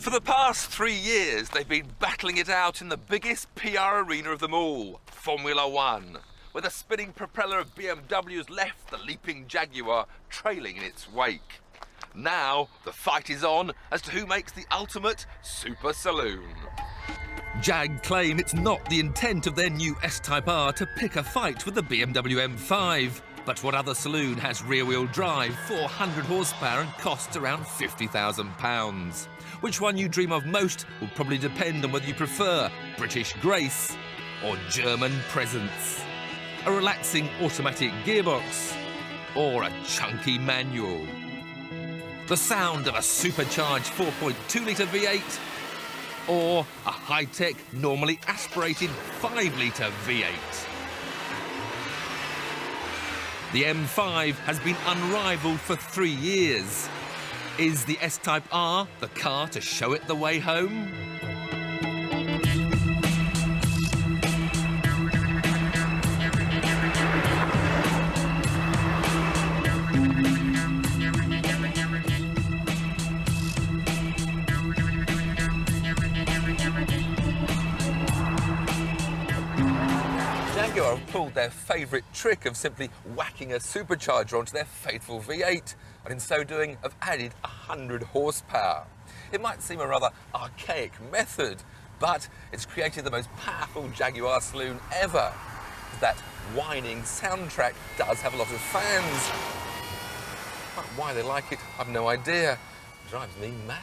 For the past 3 years, they've been battling it out in the biggest PR arena of them all, Formula One, where the spinning propeller of BMW has left the leaping Jaguar trailing in its wake. Now, the fight is on as to who makes the ultimate super saloon. Jag claim it's not the intent of their new S-Type R to pick a fight with the BMW M5. But what other saloon has rear-wheel drive, 400 horsepower and costs around £50,000? Which one you dream of most will probably depend on whether you prefer British grace or German presence, a relaxing automatic gearbox or a chunky manual. The sound of a supercharged 4.2-litre V8 or a high-tech, normally aspirated 5-litre V8. The M5 has been unrivalled for 3 years. Is the S-Type R the car to show it the way home? Jaguar have pulled their favourite trick of simply whacking a supercharger onto their faithful V8, and in so doing have added 100 horsepower. It might seem a rather archaic method, but it's created the most powerful Jaguar saloon ever. That whining soundtrack does have a lot of fans. But why they like it, I've no idea. It drives me mad.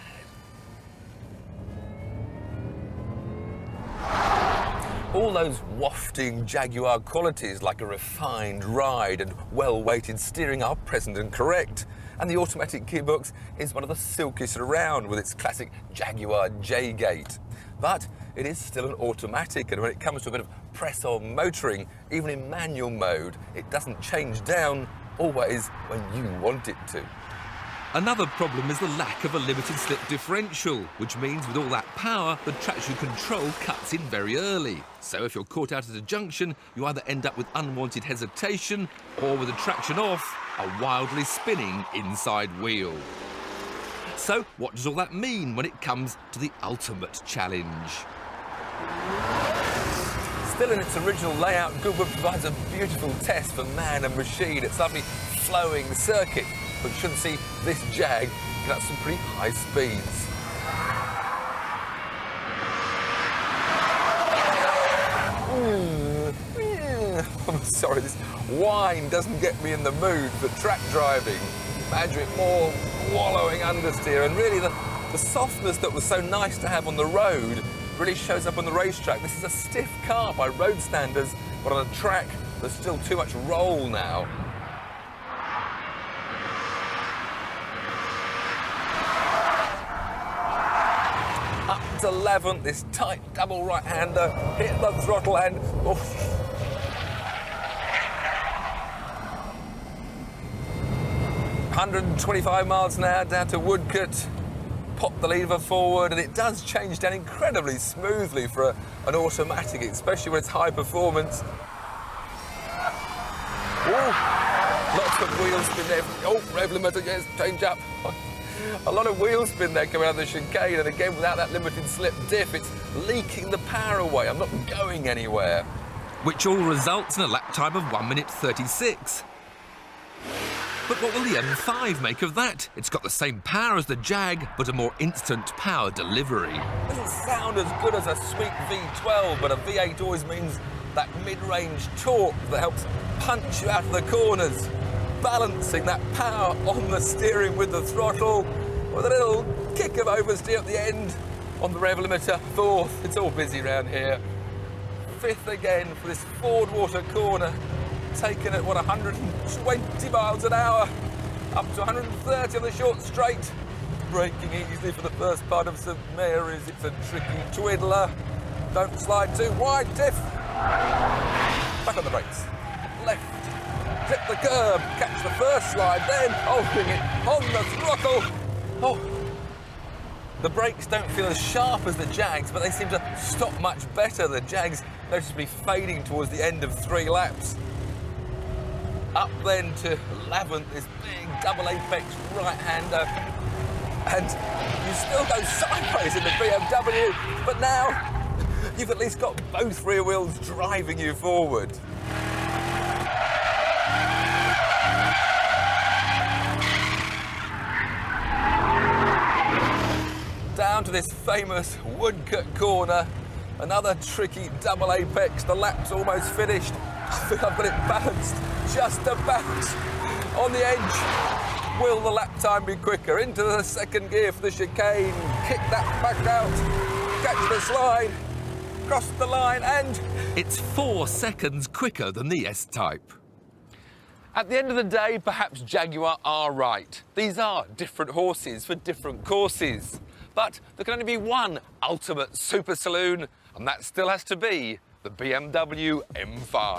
All those wafting Jaguar qualities like a refined ride and well-weighted steering are present and correct. And the automatic gearbox is one of the silkiest around with its classic Jaguar J-gate. But it is still an automatic, and when it comes to a bit of press-on motoring, even in manual mode, it doesn't change down always when you want it to. Another problem is the lack of a limited slip differential, which means with all that power, the traction control cuts in very early. So if you're caught out at a junction, you either end up with unwanted hesitation or with the traction off, a wildly spinning inside wheel. So what does all that mean when it comes to the ultimate challenge? Still in its original layout, Goodwood provides a beautiful test for man and machine. It's lovely flowing circuit, but you shouldn't see this Jag get up some pretty high speeds. I'm sorry, this whine doesn't get me in the mood for track driving. Imagine it more wallowing understeer, and really the softness that was so nice to have on the road really shows up on the racetrack. This is a stiff car by road standards, but on a track there's still too much roll now. Up to 11th, this tight double right-hander, hit the throttle and... oof. 125 miles an hour down to Woodcote. Pop the lever forward, and it does change down incredibly smoothly for an automatic, especially when it's high performance. Ooh, lots of wheel spin there. Oh, rev limiter, yes, change up. A lot of wheel spin there coming out of the chicane, and again, without that limited slip diff, it's leaking the power away. I'm not going anywhere. Which all results in a lap time of 1 minute 36. But what will the M5 make of that? It's got the same power as the Jag, but a more instant power delivery. Doesn't sound as good as a sweet V12, but a V8 always means that mid-range torque that helps punch you out of the corners. Balancing that power on the steering with the throttle, with a little kick of oversteer at the end on the rev limiter. 4th, it's all busy around here. 5th again for this Ford Water corner. Taken at, what, 120 miles an hour, up to 130 on the short straight. Braking easily for the first part of St Mary's. It's a tricky twiddler. Don't slide too wide, Tiff. Back on the brakes. Left. Clip the curb. Catch the first slide, then holding it on the throttle. Oh. The brakes don't feel as sharp as the Jags, but they seem to stop much better. The Jags noticeably fading towards the end of 3 laps. Up then to 11th, this big double apex right-hander. And you still go sideways in the BMW, but now you've at least got both rear wheels driving you forward. Down to this famous woodcut corner, another tricky double apex. The lap's almost finished. I think I've got it balanced just about on the edge. Will the lap time be quicker? Into the second gear for the chicane. Kick that back out, catch the slide, cross the line, and it's 4 seconds quicker than the S-Type. At the end of the day, perhaps Jaguar are right. These are different horses for different courses. But there can only be one ultimate super saloon, and that still has to be the BMW M5.